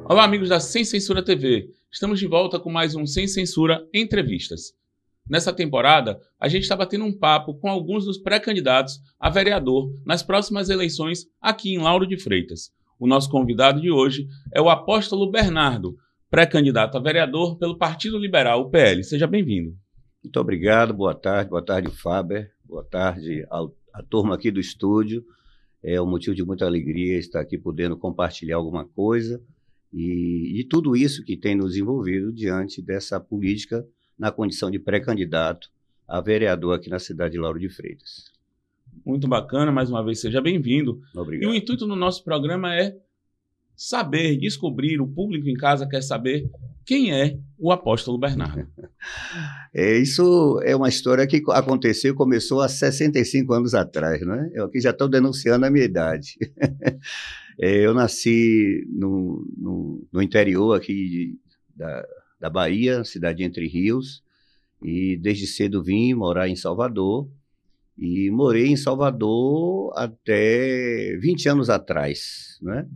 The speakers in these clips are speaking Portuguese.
Olá, amigos da Sem Censura TV. Estamos de volta com mais um Sem Censura Entrevistas. Nessa temporada, a gente está batendo um papo com alguns dos pré-candidatos a vereador nas próximas eleições aqui em Lauro de Freitas. O nosso convidado de hoje é o Apóstolo Bernardo, pré-candidato a vereador pelo Partido Liberal, o PL. Seja bem-vindo. Muito obrigado, boa tarde, Faber, boa tarde à turma aqui do estúdio. É um motivo de muita alegria estar aqui podendo compartilhar alguma coisa e tudo isso que tem nos envolvido diante dessa política na condição de pré-candidato a vereador aqui na cidade de Lauro de Freitas. Muito bacana, mais uma vez seja bem-vindo. Obrigado. E o intuito do nosso programa é saber, descobrir, o público em casa quer saber quem é o Apóstolo Bernardo. Isso é uma história que começou há 65 anos atrás, né? Eu aqui já estou denunciando a minha idade. Eu nasci no interior aqui da Bahia, cidade de Entre Rios, e desde cedo vim morar em Salvador, e morei em Salvador até 20 anos atrás, né?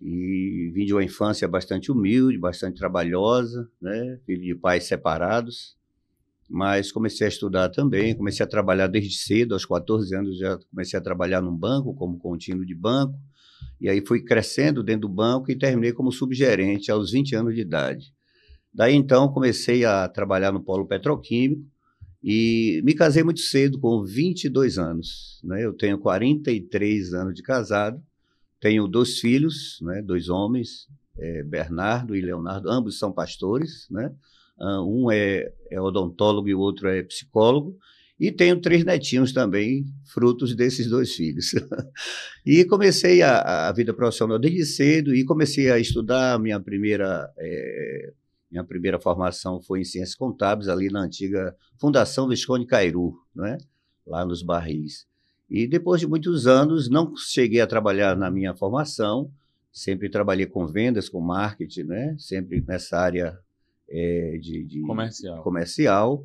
E vim de uma infância bastante humilde, bastante trabalhosa, né? Filho de pais separados, mas comecei a estudar também, comecei a trabalhar desde cedo, aos 14 anos já comecei a trabalhar num banco, como contínuo de banco, e aí fui crescendo dentro do banco e terminei como subgerente aos 20 anos de idade. Daí então comecei a trabalhar no polo petroquímico e me casei muito cedo, com 22 anos, né? Eu tenho 43 anos de casado, tenho 2 filhos, né? 2 homens, Bernardo e Leonardo, ambos são pastores, né? Um é odontólogo e o outro é psicólogo, e tenho 3 netinhos também, frutos desses 2 filhos. E comecei a vida profissional desde cedo e comecei a estudar. Minha primeira formação foi em Ciências Contábeis, ali na antiga Fundação Visconde Cairu, né? Lá nos Barris. E depois de muitos anos, não cheguei a trabalhar na minha formação, sempre trabalhei com vendas, com marketing, né? Sempre nessa área de comercial.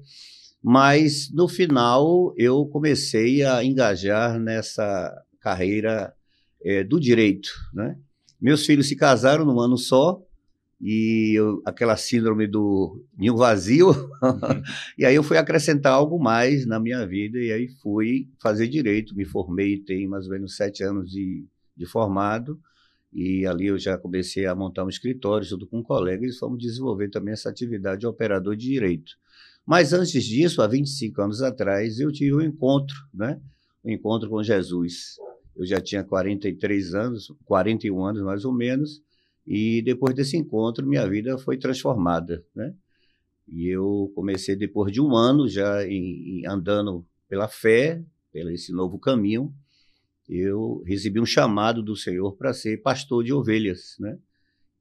Mas, no final, eu comecei a engajar nessa carreira do direito, né? Meus filhos se casaram num ano só, e aquela síndrome do ninho vazio, e aí eu fui acrescentar algo mais na minha vida, e aí fui fazer direito, me formei, tem mais ou menos 7 anos de formado, e ali eu já comecei a montar um escritório junto com colegas, e fomos desenvolver também essa atividade de operador de direito. Mas antes disso, há 25 anos atrás, eu tive um encontro, né? Um encontro com Jesus. Eu já tinha 41 anos mais ou menos, e depois desse encontro, minha vida foi transformada, né? E eu comecei, depois de um ano, já andando pela fé, pelo esse novo caminho, eu recebi um chamado do Senhor para ser pastor de ovelhas, né?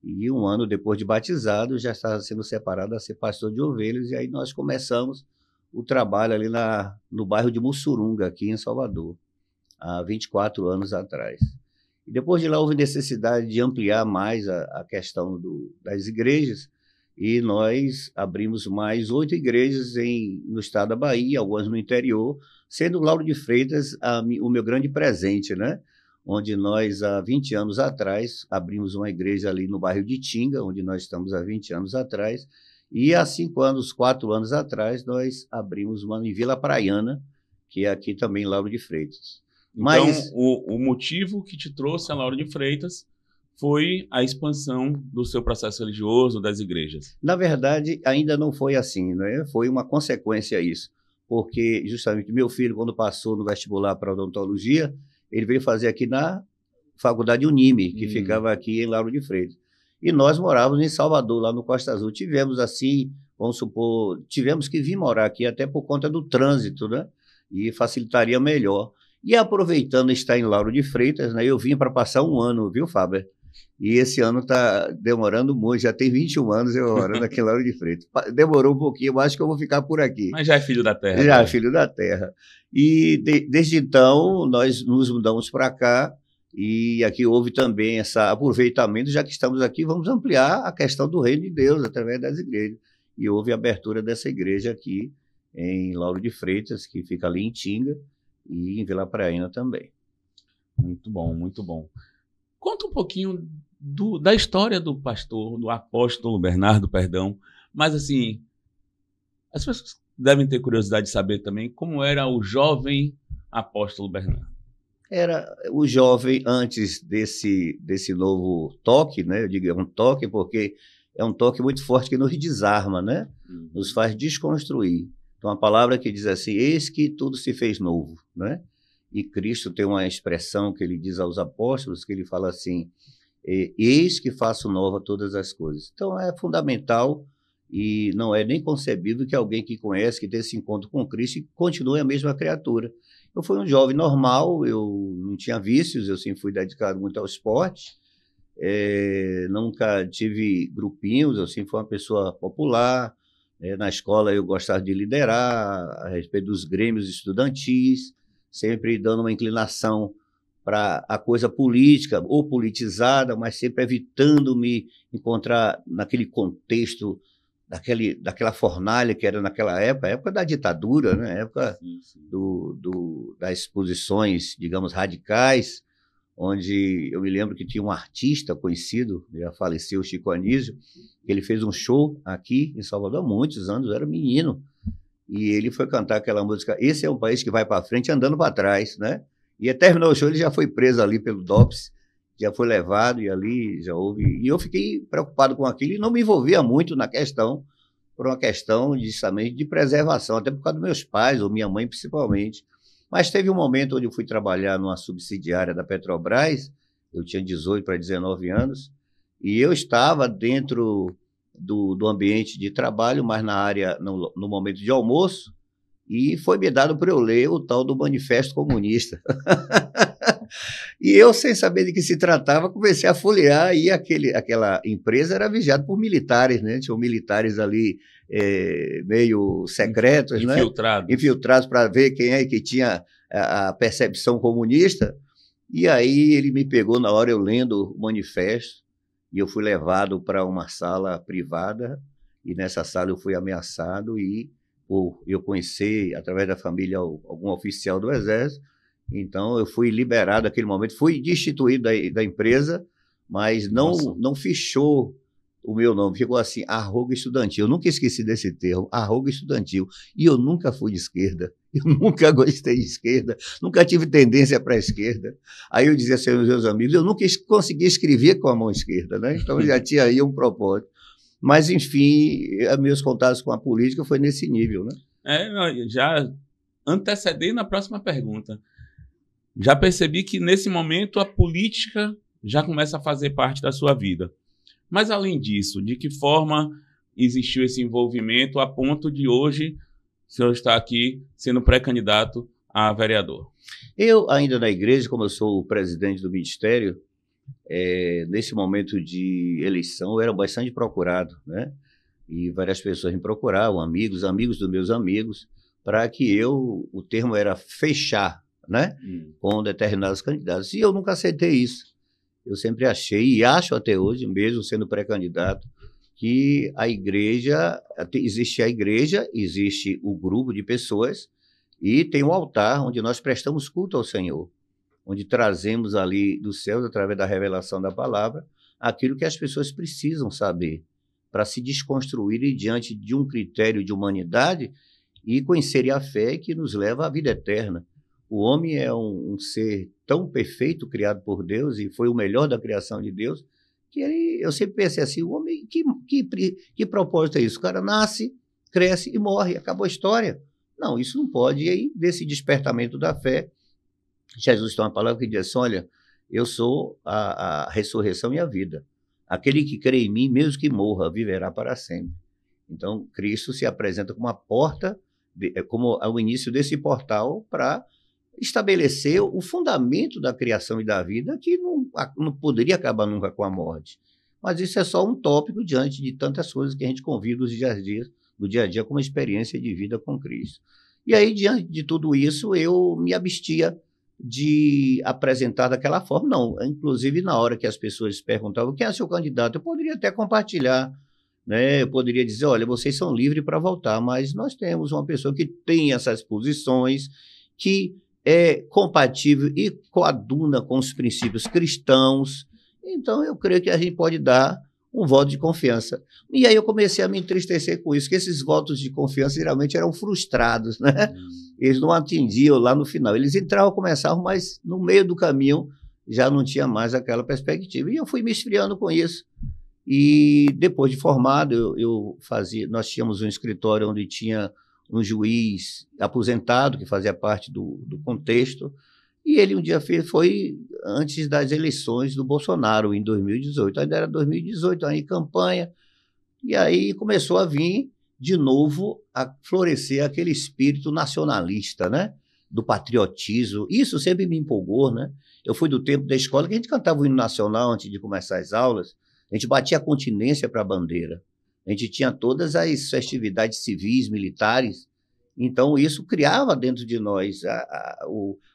E um ano depois de batizado, já estava sendo separado a ser pastor de ovelhas, e aí nós começamos o trabalho ali no bairro de Mussurunga, aqui em Salvador, há 24 anos atrás. E depois de lá houve necessidade de ampliar mais a questão das igrejas, e nós abrimos mais 8 igrejas no estado da Bahia, algumas no interior, sendo Lauro de Freitas o meu grande presente, né? Onde nós, há 20 anos atrás, abrimos uma igreja ali no bairro de Tinga, onde nós estamos há 20 anos atrás, e há 4 anos atrás, nós abrimos uma em Vila Praiana, que é aqui também Lauro de Freitas. Então, o motivo que te trouxe a Lauro de Freitas foi a expansão do seu processo religioso, das igrejas. Na verdade, ainda não foi assim, né? Foi uma consequência isso, porque justamente meu filho, quando passou no vestibular para odontologia, ele veio fazer aqui na Faculdade Unime, que ficava aqui em Lauro de Freitas. E nós morávamos em Salvador, lá no Costa Azul. Tivemos assim, vamos supor, tivemos que vir morar aqui até por conta do trânsito, né? E facilitaria melhor. E aproveitando estar em Lauro de Freitas, né? Eu vim para passar um ano, viu, Fábio? E esse ano está demorando muito, já tem 21 anos eu morando aqui em Lauro de Freitas. Demorou um pouquinho, mas acho que eu vou ficar por aqui. Mas já é filho da terra. Já é filho da terra. E desde então nós nos mudamos para cá, e aqui houve também esse aproveitamento, já que estamos aqui, vamos ampliar a questão do reino de Deus através das igrejas. E houve a abertura dessa igreja aqui em Lauro de Freitas, que fica ali em Tinga, e em Vila Praiana também. Muito bom, muito bom. Conta um pouquinho da história do pastor, do apóstolo Bernardo, perdão, mas assim, as pessoas devem ter curiosidade de saber também como era o jovem apóstolo Bernardo. Era o jovem antes desse novo toque, né? Eu digo é um toque porque é um toque muito forte que nos desarma, né? Nos faz desconstruir. Então, a palavra que diz assim, eis que tudo se fez novo, né? E Cristo tem uma expressão que ele diz aos apóstolos, que ele fala assim, eis que faço nova todas as coisas. Então, é fundamental e não é nem concebível que alguém que conhece, que tem esse encontro com Cristo, continue a mesma criatura. Eu fui um jovem normal, eu não tinha vícios, eu sempre fui dedicado muito ao esporte, nunca tive grupinhos, eu sempre fui uma pessoa popular, na escola eu gostava de liderar a respeito dos grêmios estudantis, sempre dando uma inclinação para a coisa política ou politizada, mas sempre evitando me encontrar naquele contexto daquela fornalha que era naquela época, a época da ditadura, né? A época das exposições, digamos, radicais, onde eu me lembro que tinha um artista conhecido, já faleceu, Chico Anísio, ele fez um show aqui em Salvador há muitos anos, eu era menino, e ele foi cantar aquela música, esse é um país que vai para frente andando para trás, né? E terminou o show, ele já foi preso ali pelo DOPS, já foi levado e ali já houve... E eu fiquei preocupado com aquilo e não me envolvia muito na questão, por uma questão justamente de preservação, até por causa dos meus pais, ou minha mãe principalmente. Mas teve um momento onde eu fui trabalhar numa subsidiária da Petrobras, eu tinha 18 para 19 anos, e eu estava dentro do ambiente de trabalho, mas na área, no momento de almoço, e foi me dado para eu ler o tal do Manifesto Comunista. E eu, sem saber de que se tratava, comecei a folhear, e aquela empresa era vigiada por militares, né? Tinham militares ali meio secretos, infiltrados, né? Infiltrados para ver quem é que tinha a percepção comunista. E aí ele me pegou na hora, eu lendo o manifesto, e eu fui levado para uma sala privada, e nessa sala eu fui ameaçado, e eu conheci, através da família, algum oficial do Exército. Então, eu fui liberado naquele momento, fui destituído da empresa, mas não fichou o meu nome, ficou assim, arroga estudantil. Eu nunca esqueci desse termo, arroga estudantil. E eu nunca fui de esquerda, eu nunca gostei de esquerda, nunca tive tendência para a esquerda. Aí eu dizia assim aos meus amigos, eu nunca consegui escrever com a mão esquerda, né? Então já tinha aí um propósito. Mas, enfim, meus contatos com a política foi nesse nível, né? Já antecedendo a próxima pergunta. Já percebi que, nesse momento, a política já começa a fazer parte da sua vida. Mas, além disso, de que forma existiu esse envolvimento a ponto de hoje o senhor estar aqui sendo pré-candidato a vereador? Eu, ainda na igreja, como eu sou o presidente do ministério, nesse momento de eleição, eu era bastante procurado, né? E várias pessoas me procuravam, amigos dos meus amigos, para que o termo era fechar, né? Com determinados candidatos. E eu nunca aceitei isso. Eu sempre achei, e acho até hoje, mesmo sendo pré-candidato, que existe a igreja, existe o grupo de pessoas, e tem um altar onde nós prestamos culto ao Senhor, onde trazemos ali dos céus, através da revelação da palavra, aquilo que as pessoas precisam saber, para se desconstruírem diante de um critério de humanidade e conhecerem a fé que nos leva à vida eterna. O homem é um ser tão perfeito, criado por Deus, e foi o melhor da criação de Deus, que eu sempre pensei assim, o homem, que propósito é isso? O cara nasce, cresce e morre, acabou a história. Não, isso não pode. E aí, desse despertamento da fé, Jesus tem uma palavra que diz assim, olha, eu sou a ressurreição e a vida. Aquele que crê em mim, mesmo que morra, viverá para sempre. Então, Cristo se apresenta como a porta, como o início desse portal para estabelecer o fundamento da criação e da vida, que não poderia acabar nunca com a morte. Mas isso é só um tópico diante de tantas coisas que a gente convive no dia a dia como experiência de vida com Cristo. E aí, diante de tudo isso, eu me abstia de apresentar daquela forma, não. Inclusive, na hora que as pessoas perguntavam quem é seu candidato, eu poderia até compartilhar, né? Eu poderia dizer, olha, vocês são livres para votar, mas nós temos uma pessoa que tem essas posições, que é compatível e coaduna com os princípios cristãos, então eu creio que a gente pode dar um voto de confiança. E aí eu comecei a me entristecer com isso, que esses votos de confiança geralmente eram frustrados, né? Eles não atingiam lá no final. Eles entravam, começavam, mas no meio do caminho já não tinha mais aquela perspectiva. E eu fui me esfriando com isso. E depois de formado, nós tínhamos um escritório onde tinha um juiz aposentado, que fazia parte do contexto, e ele um dia foi antes das eleições do Bolsonaro, em 2018. Ainda era 2018, aí campanha, e aí começou a vir de novo a florescer aquele espírito nacionalista, né? Do patriotismo. Isso sempre me empolgou, né? Eu fui do tempo da escola que a gente cantava o hino nacional antes de começar as aulas, a gente batia a continência para a bandeira, a gente tinha todas as festividades civis, militares, então isso criava dentro de nós, a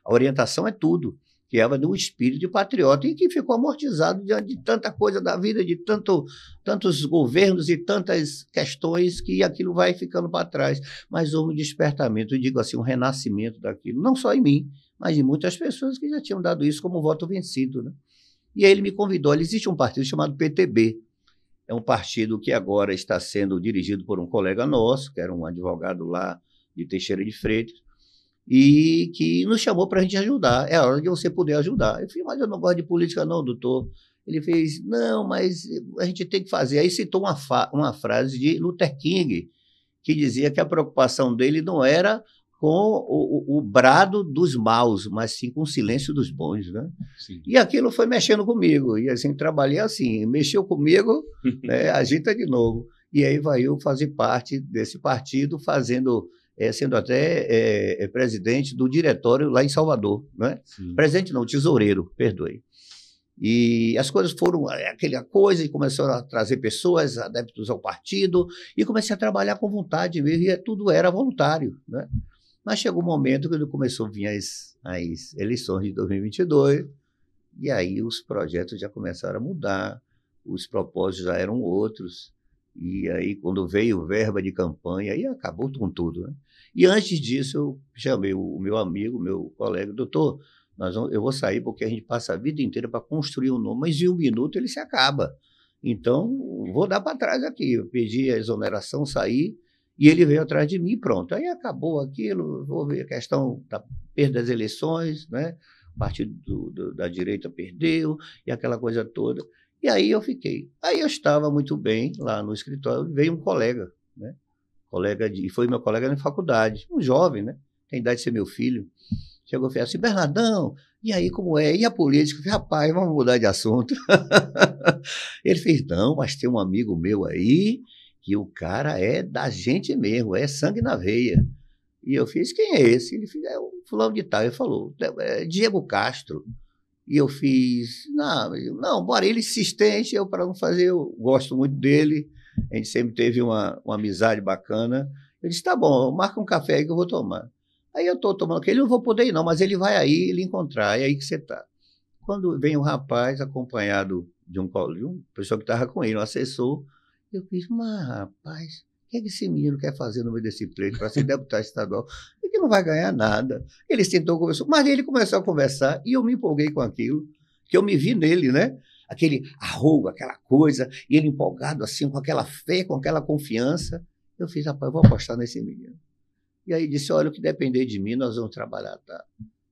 orientação é tudo, criava um espírito de patriota e que ficou amortizado diante de tanta coisa da vida, de tantos governos e tantas questões que aquilo vai ficando para trás. Mas houve um despertamento, eu digo assim, um renascimento daquilo, não só em mim, mas em muitas pessoas que já tinham dado isso como voto vencido, né? E aí ele me convidou, olha, existe um partido chamado PTB, é um partido que agora está sendo dirigido por um colega nosso, que era um advogado lá de Teixeira de Freitas, e que nos chamou para a gente ajudar, é a hora de você poder ajudar. Eu falei, mas eu não gosto de política não, doutor. Ele fez, não, mas a gente tem que fazer. Aí citou uma frase de Luther King, que dizia que a preocupação dele não era com o brado dos maus, mas sim com o silêncio dos bons, né? Sim. E aquilo foi mexendo comigo, e assim, trabalhei assim, mexeu comigo, né, agita de novo. E aí vai eu fazer parte desse partido, sendo até presidente do diretório lá em Salvador, né? Presidente não, tesoureiro, perdoe. E as coisas foram aquela coisa, e começaram a trazer pessoas, adeptos ao partido, e comecei a trabalhar com vontade mesmo, e tudo era voluntário, né? Mas chegou um momento que começou a vir as eleições de 2022, e aí os projetos já começaram a mudar, os propósitos já eram outros, e aí quando veio verba de campanha, aí acabou com tudo, né? E antes disso eu chamei o meu amigo, meu colega, doutor, eu vou sair porque a gente passa a vida inteira para construir um nome, mas em 1 minuto ele se acaba, então vou dar para trás aqui. Eu pedi a exoneração, saí, e ele veio atrás de mim, pronto. Aí acabou aquilo, houve a questão da perda das eleições, né? O partido da direita perdeu, e aquela coisa toda. E aí eu fiquei. Aí eu estava muito bem lá no escritório, veio um colega, né? Foi meu colega na faculdade, um jovem, né? Tem idade de ser meu filho. Chegou e falou assim, Bernardão, e aí como é? E a política? Eu falei, rapaz, vamos mudar de assunto. Ele fez, não, mas tem um amigo meu aí, que o cara é da gente mesmo, é sangue na veia. E eu fiz, quem é esse? Ele fez, é o fulano de tal. Ele falou, é Diego Castro. E eu fiz, não, bora, ele insistente, eu para não fazer, eu gosto muito dele, a gente sempre teve uma amizade bacana. Eu disse, tá bom, marca um café aí que eu vou tomar. Aí eu estou tomando aquele, não vou poder ir não, mas ele vai aí, ele encontrar, é aí que você está. Quando vem um rapaz acompanhado de um pessoa que estava com ele, um assessor, eu fiz, mas rapaz, o que é que esse menino quer fazer no meio desse pleito para ser deputado estadual? Ele não vai ganhar nada. Ele tentou conversar, mas ele começou a conversar e eu me empolguei com aquilo, que eu me vi nele, né? Aquele arrogo, aquela coisa, e ele empolgado assim, com aquela fé, com aquela confiança. Eu fiz, rapaz, eu vou apostar nesse menino. E aí disse, olha, o que depender de mim, nós vamos trabalhar, tá?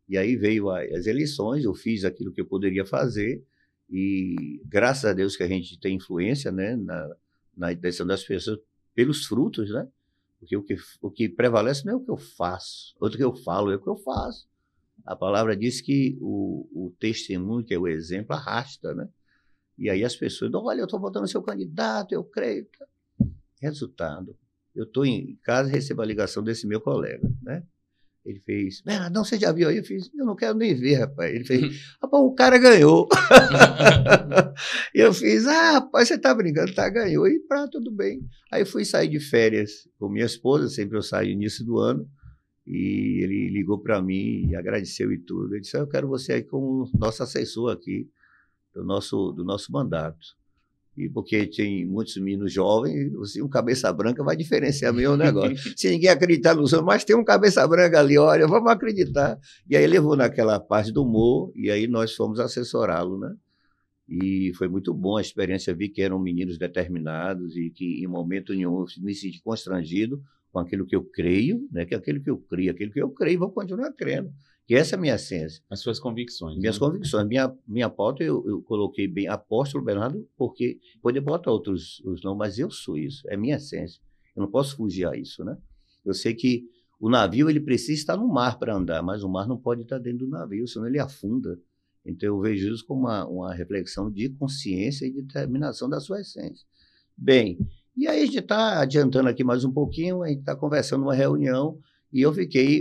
E aí veio as eleições, eu fiz aquilo que eu poderia fazer, e graças a Deus que a gente tem influência, né, na intenção das pessoas pelos frutos, né? Porque o que prevalece não é o que eu faço, outro que eu falo é o que eu faço. A palavra diz que o testemunho, que é o exemplo, arrasta, né? E aí as pessoas, olha, eu estou votando no seu candidato, eu creio. Resultado, eu estou em casa e recebo a ligação desse meu colega, né? Ele fez, Bernardão, você já viu aí? Eu fiz, eu não quero nem ver, rapaz. Ele fez, rapaz, o cara ganhou. E eu fiz, rapaz, você tá brincando, tá, ganhou. E tudo bem. Aí fui sair de férias com minha esposa, sempre eu saio no início do ano, e ele ligou para mim e agradeceu e tudo. Ele disse, eu quero você aí como nosso assessor aqui do nosso mandato. E porque tem muitos meninos jovens, um cabeça branca vai diferenciar meio o negócio. Se ninguém acreditar nos outros, mas tem um cabeça branca ali, olha, vamos acreditar. E aí levou naquela parte do humor, e aí nós fomos assessorá-lo, né? E foi muito bom a experiência, vi que eram meninos determinados e que em momento nenhum eu me senti constrangido com aquilo que eu creio, né? Que aquilo que eu creio, vou continuar crendo, que essa é a minha essência. As suas convicções. Minhas convicções, minha pauta eu coloquei bem apóstolo Bernardo, porque pode botar outros não, mas eu sou isso, é minha essência. Eu não posso fugir a isso, né? Eu sei que o navio ele precisa estar no mar para andar, mas o mar não pode estar dentro do navio, senão ele afunda. Então eu vejo isso como uma reflexão de consciência e de determinação da sua essência. Bem, e aí a gente está adiantando aqui mais um pouquinho, a gente está conversando numa reunião e eu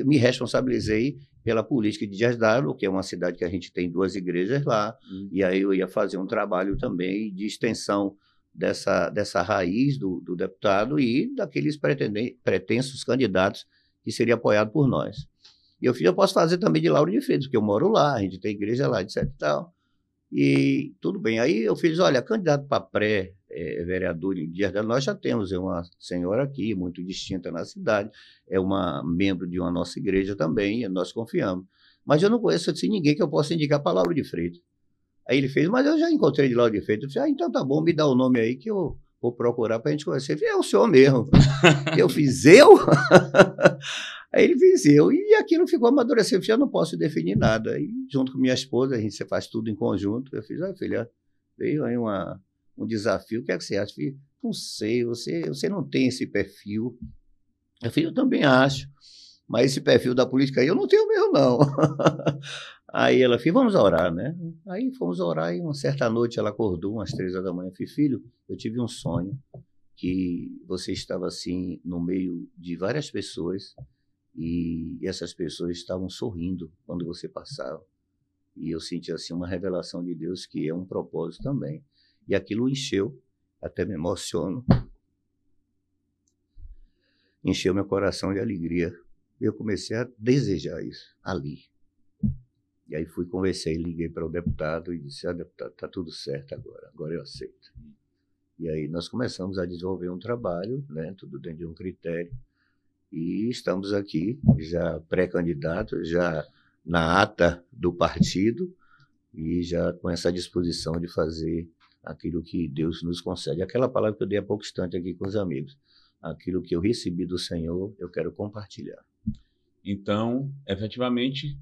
me responsabilizei pela política de Dias d'Ávila, que é uma cidade que a gente tem 2 igrejas lá, e aí eu ia fazer um trabalho também de extensão dessa raiz do deputado e daqueles pretensos candidatos que seria apoiado por nós. E eu posso fazer também de Lauro de Freitas, porque eu moro lá, a gente tem igreja lá, etc e tal. E tudo bem. Aí eu fiz, olha, candidato para pré-vereador em Dias d'Ávila, nós já temos uma senhora aqui, muito distinta na cidade, é uma membro de uma nossa igreja também, e nós confiamos. Mas eu não conheço assim, ninguém que eu possa indicar para Lauro de Freitas. Aí ele fez, mas eu já encontrei de Lauro de Freitas. Eu falei, então tá bom, me dá o nome aí que eu vou procurar para a gente conhecer. Ele falou, é o senhor mesmo. Eu fiz, eu? Aí ele fez eu, e aquilo ficou amadurecendo, eu não posso definir nada. E junto com minha esposa, a gente faz tudo em conjunto. Eu fiz, filha, veio aí um desafio, o que é que você acha? Filho, não sei, você não tem esse perfil. Eu também acho, mas esse perfil da política aí eu não tenho mesmo, não. Aí ela fez, vamos orar, né? Aí fomos orar e uma certa noite ela acordou, umas 3 da manhã, eu falei, filho, eu tive um sonho que você estava assim no meio de várias pessoas e essas pessoas estavam sorrindo quando você passava. E eu senti assim uma revelação de Deus que é um propósito também. E aquilo encheu, até me emociono, encheu meu coração de alegria. Eu comecei a desejar isso ali. E aí conversei, liguei para o deputado e disse, deputado, está tudo certo agora eu aceito. E aí nós começamos a desenvolver um trabalho, né, tudo dentro de um critério, e estamos aqui, já pré-candidato, já na ata do partido, e já com essa disposição de fazer aquilo que Deus nos concede. Aquela palavra que eu dei há pouco instante aqui com os amigos, aquilo que eu recebi do Senhor, eu quero compartilhar. Então, efetivamente,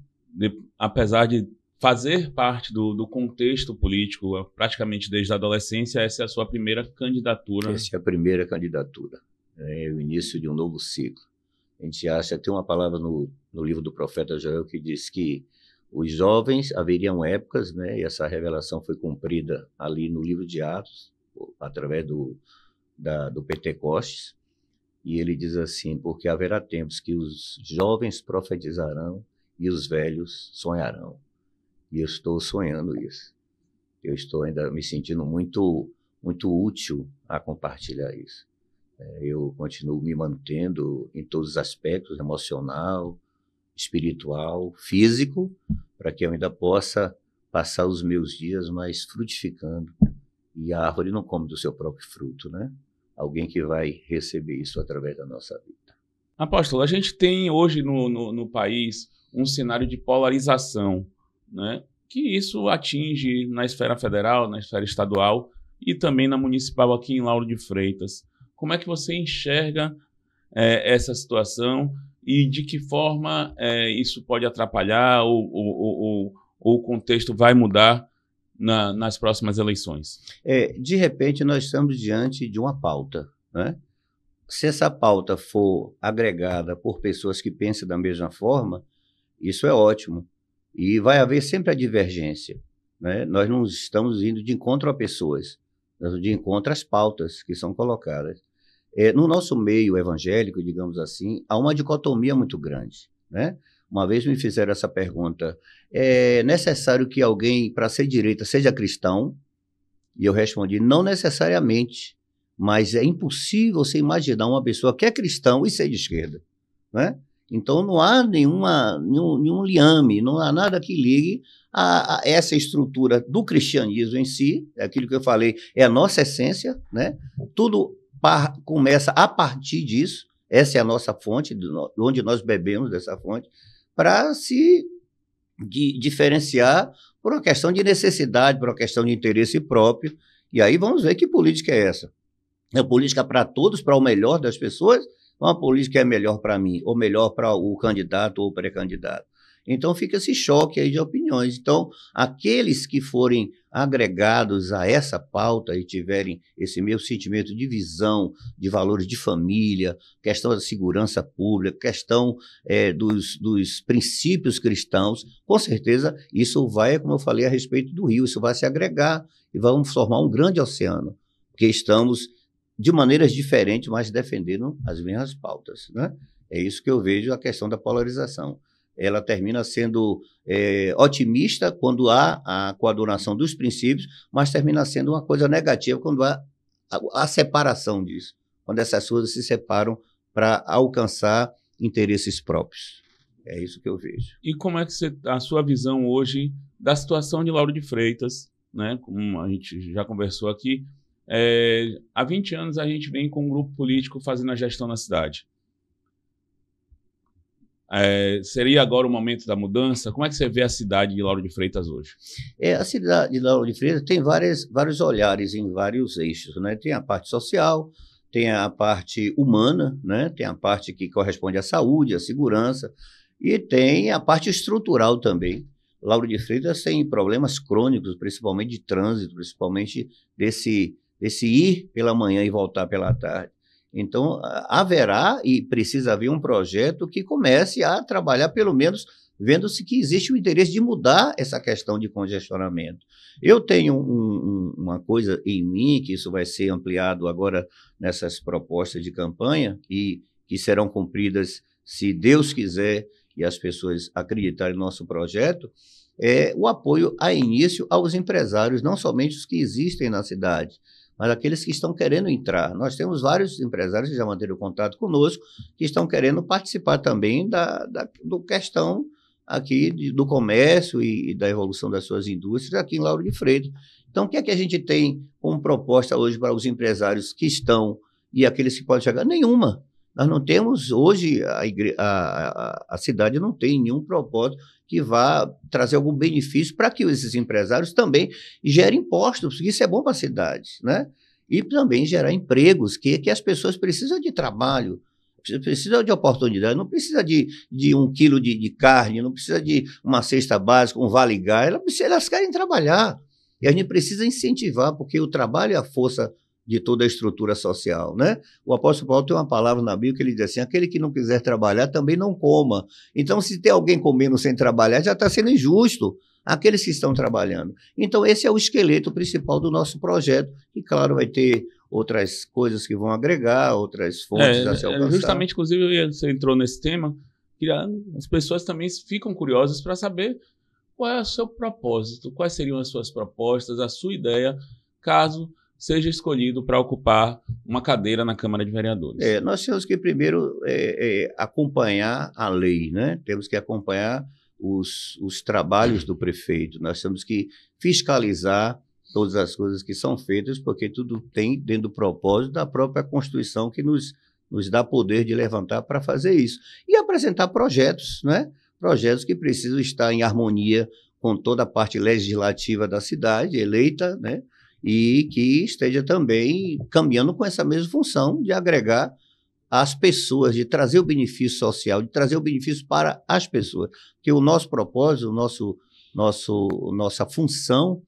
apesar de fazer parte do contexto político praticamente desde a adolescência, essa é a sua primeira candidatura. Essa é a primeira candidatura, é o início de um novo ciclo. A gente acha, tem uma palavra no livro do profeta Joel que diz que os jovens, haveriam épocas, né, e essa revelação foi cumprida ali no livro de Atos, através do Pentecostes, e ele diz assim, porque haverá tempos que os jovens profetizarão e os velhos sonharão. E eu estou sonhando isso. Eu estou ainda me sentindo muito, muito útil a compartilhar isso. Eu continuo me mantendo em todos os aspectos, emocional, espiritual, físico, para que eu ainda possa passar os meus dias mais frutificando. E a árvore não come do seu próprio fruto, né? Alguém que vai receber isso através da nossa vida. Apóstolo, a gente tem hoje no país um cenário de polarização, né? Que isso atinge na esfera federal, na esfera estadual e também na municipal aqui em Lauro de Freitas. Como é que você enxerga essa situação e de que forma isso pode atrapalhar ou o contexto vai mudar nas próximas eleições? De repente, nós estamos diante de uma pauta, né? Se essa pauta for agregada por pessoas que pensam da mesma forma, isso é ótimo. E vai haver sempre a divergência, né? Nós não estamos indo de encontro a pessoas, nós estamos de encontro às pautas que são colocadas. No nosso meio evangélico, digamos assim, há uma dicotomia muito grande, né? Uma vez me fizeram essa pergunta, é necessário que alguém, para ser direita, seja cristão? E eu respondi, não necessariamente, mas é impossível você imaginar uma pessoa que é cristão e ser de esquerda, né? Então não há nenhum liame, não há nada que ligue a essa estrutura do cristianismo em si, é aquilo que eu falei, é a nossa essência, né? Tudo começa a partir disso, essa é a nossa fonte, onde nós bebemos dessa fonte, para se de diferenciar por uma questão de necessidade, por uma questão de interesse próprio. E aí vamos ver que política é essa. É política para todos, para o melhor das pessoas, ou uma política é melhor para mim, ou melhor para o candidato ou o pré-candidato? Então fica esse choque aí de opiniões. Então, aqueles que forem agregados a essa pauta e tiverem esse meu sentimento de visão, de valores de família, questão da segurança pública, questão dos princípios cristãos, com certeza isso vai, como eu falei a respeito do Rio, isso vai se agregar e vamos formar um grande oceano, porque estamos de maneiras diferentes, mas defendendo as mesmas pautas, né? É isso que eu vejo a questão da polarização. Ela termina sendo otimista quando há a coadunação dos princípios, mas termina sendo uma coisa negativa quando há a separação disso, quando essas coisas se separam para alcançar interesses próprios. É isso que eu vejo. E como é que a sua visão hoje da situação de Lauro de Freitas, né? Como a gente já conversou aqui, há 20 anos a gente vem com um grupo político fazendo a gestão na cidade. Seria agora o momento da mudança? Como é que você vê a cidade de Lauro de Freitas hoje? A cidade de Lauro de Freitas tem vários olhares em vários eixos, né? Tem a parte social, tem a parte humana, né? Tem a parte que corresponde à saúde, à segurança, e tem a parte estrutural também. Lauro de Freitas tem problemas crônicos, principalmente de trânsito, principalmente desse ir pela manhã e voltar pela tarde. Então, haverá e precisa haver um projeto que comece a trabalhar, pelo menos, vendo-se que existe o interesse de mudar essa questão de congestionamento. Eu tenho uma coisa em mim, que isso vai ser ampliado agora nessas propostas de campanha, e que serão cumpridas, se Deus quiser, e as pessoas acreditarem no nosso projeto, é o apoio a início aos empresários, não somente os que existem na cidade, mas aqueles que estão querendo entrar. Nós temos vários empresários que já manteram contato conosco, que estão querendo participar também do questão aqui do comércio e da evolução das suas indústrias aqui em Lauro de Freitas. Então, o que é que a gente tem como proposta hoje para os empresários que estão e aqueles que podem chegar? Nenhuma. Nós não temos hoje, a cidade não tem nenhum propósito que vá trazer algum benefício para que esses empresários também gerem impostos, porque isso é bom para a cidade, né? E também gerar empregos, que as pessoas precisam de trabalho, precisam de oportunidade, não precisa de 1 quilo de carne, não precisa de uma cesta básica, um vale-gás, elas querem trabalhar. E a gente precisa incentivar, porque o trabalho é a força de toda a estrutura social, né? O apóstolo Paulo tem uma palavra na Bíblia que ele diz assim: aquele que não quiser trabalhar também não coma. Então, se tem alguém comendo sem trabalhar, já está sendo injusto aqueles que estão trabalhando. Então, esse é o esqueleto principal do nosso projeto, e claro, vai ter outras coisas que vão agregar, outras fontes a se alcançar. Justamente, inclusive, você entrou nesse tema, que as pessoas também ficam curiosas para saber qual é o seu propósito, quais seriam as suas propostas, a sua ideia, caso seja escolhido para ocupar uma cadeira na Câmara de Vereadores. Nós temos que primeiro acompanhar a lei, né? Temos que acompanhar os trabalhos do prefeito, nós temos que fiscalizar todas as coisas que são feitas, porque tudo tem dentro do propósito da própria Constituição, que nos dá poder de levantar para fazer isso. E apresentar projetos, né? Projetos que precisam estar em harmonia com toda a parte legislativa da cidade, eleita, né? E que esteja também caminhando com essa mesma função de agregar as pessoas, de trazer o benefício social, de trazer o benefício para as pessoas. Porque o nosso propósito, nossa função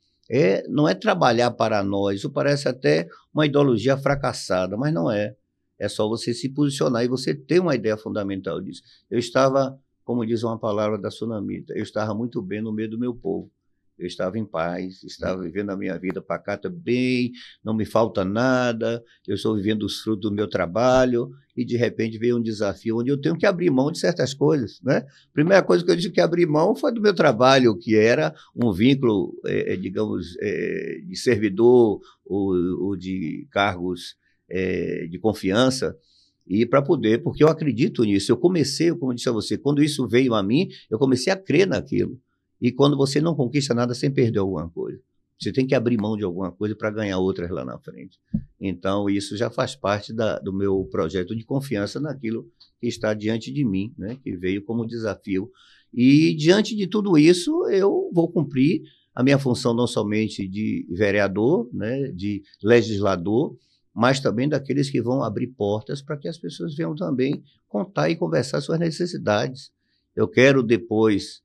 não é trabalhar para nós. Isso parece até uma ideologia fracassada, mas não é. É só você se posicionar e você ter uma ideia fundamental disso. Eu estava, como diz uma palavra da Sunamita, eu estava muito bem no meio do meu povo. Eu estava em paz, estava vivendo a minha vida pacata bem, não me falta nada, eu estou vivendo os frutos do meu trabalho, e de repente veio um desafio onde eu tenho que abrir mão de certas coisas, né? A primeira coisa que eu tive que abrir mão foi do meu trabalho, que era um vínculo, digamos, de servidor ou de cargos de confiança, e para poder, porque eu acredito nisso, eu comecei, como eu disse a você, quando isso veio a mim, eu comecei a crer naquilo. E quando você não conquista nada sem perder alguma coisa, você tem que abrir mão de alguma coisa para ganhar outras lá na frente. Então, isso já faz parte do meu projeto de confiança naquilo que está diante de mim, né? Que veio como desafio. E, diante de tudo isso, eu vou cumprir a minha função não somente de vereador, né, de legislador, mas também daqueles que vão abrir portas para que as pessoas venham também contar e conversar suas necessidades. Eu quero depois,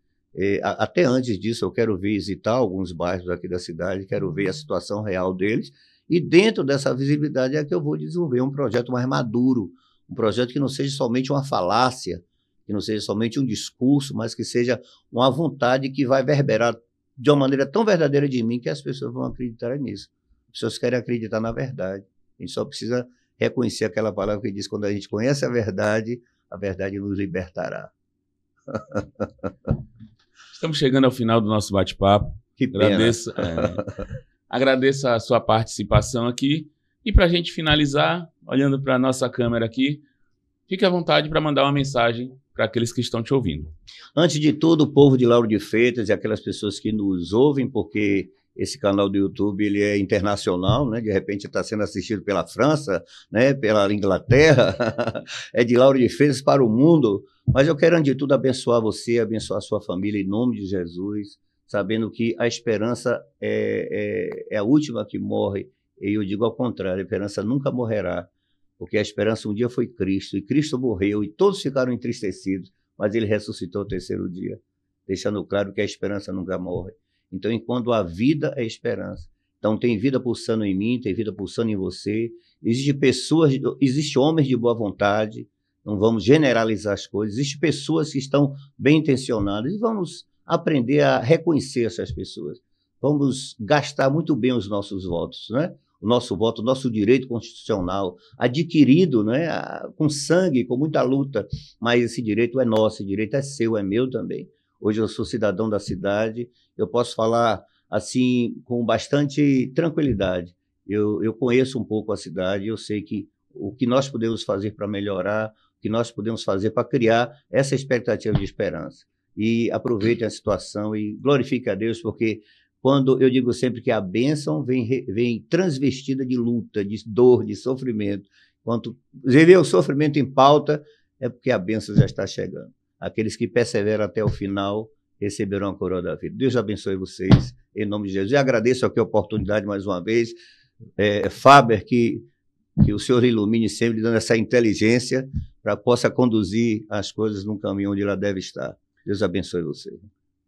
até antes disso, eu quero visitar alguns bairros aqui da cidade, quero ver a situação real deles, e dentro dessa visibilidade é que eu vou desenvolver um projeto mais maduro, um projeto que não seja somente uma falácia, que não seja somente um discurso, mas que seja uma vontade que vai reverberar de uma maneira tão verdadeira de mim que as pessoas vão acreditar nisso. As pessoas querem acreditar na verdade. A gente só precisa reconhecer aquela palavra que diz: quando a gente conhece a verdade nos libertará. Estamos chegando ao final do nosso bate-papo. Que pena. Agradeço a sua participação aqui. E para a gente finalizar, olhando para a nossa câmera aqui, fique à vontade para mandar uma mensagem para aqueles que estão te ouvindo. Antes de tudo, o povo de Lauro de Freitas e aquelas pessoas que nos ouvem, porque esse canal do YouTube ele é internacional, né? De repente está sendo assistido pela França, né? Pela Inglaterra, é de Lauro de Freitas para o mundo. Mas eu quero, antes de tudo, abençoar você, abençoar a sua família, em nome de Jesus, sabendo que a esperança é a última que morre. E eu digo ao contrário, a esperança nunca morrerá, porque a esperança um dia foi Cristo, e Cristo morreu, e todos ficaram entristecidos, mas ele ressuscitou ao terceiro dia, deixando claro que a esperança nunca morre. Então, enquanto a vida é esperança, então tem vida pulsando em mim, tem vida pulsando em você, existem homens de boa vontade, não vamos generalizar as coisas, existem pessoas que estão bem intencionadas, e vamos aprender a reconhecer essas pessoas. Vamos gastar muito bem os nossos votos, né? O nosso voto, o nosso direito constitucional, adquirido, né, com sangue, com muita luta, mas esse direito é nosso, esse direito é seu, é meu também. Hoje eu sou cidadão da cidade, eu posso falar assim com bastante tranquilidade. Eu conheço um pouco a cidade, eu sei que o que nós podemos fazer para melhorar, o que nós podemos fazer para criar essa expectativa de esperança. E aproveitem a situação e glorifique a Deus, porque quando eu digo sempre que a bênção vem transvestida de luta, de dor, de sofrimento. Quando você vê o sofrimento em pauta, é porque a bênção já está chegando. Aqueles que perseveram até o final receberão a coroa da vida. Deus abençoe vocês, em nome de Jesus. E agradeço aqui a oportunidade mais uma vez. Faber, que o Senhor ilumine sempre, dando essa inteligência para que possa conduzir as coisas num caminho onde ela deve estar. Deus abençoe você.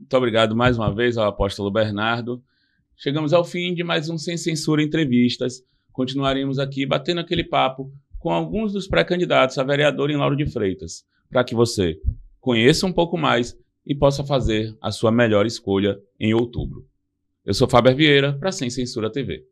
Muito obrigado mais uma vez ao apóstolo Bernardo. Chegamos ao fim de mais um Sem Censura Entrevistas. Continuaremos aqui batendo aquele papo com alguns dos pré-candidatos a vereador em Lauro de Freitas, para que você conheça um pouco mais e possa fazer a sua melhor escolha em outubro. Eu sou Faber Vieira, para Sem Censura TV.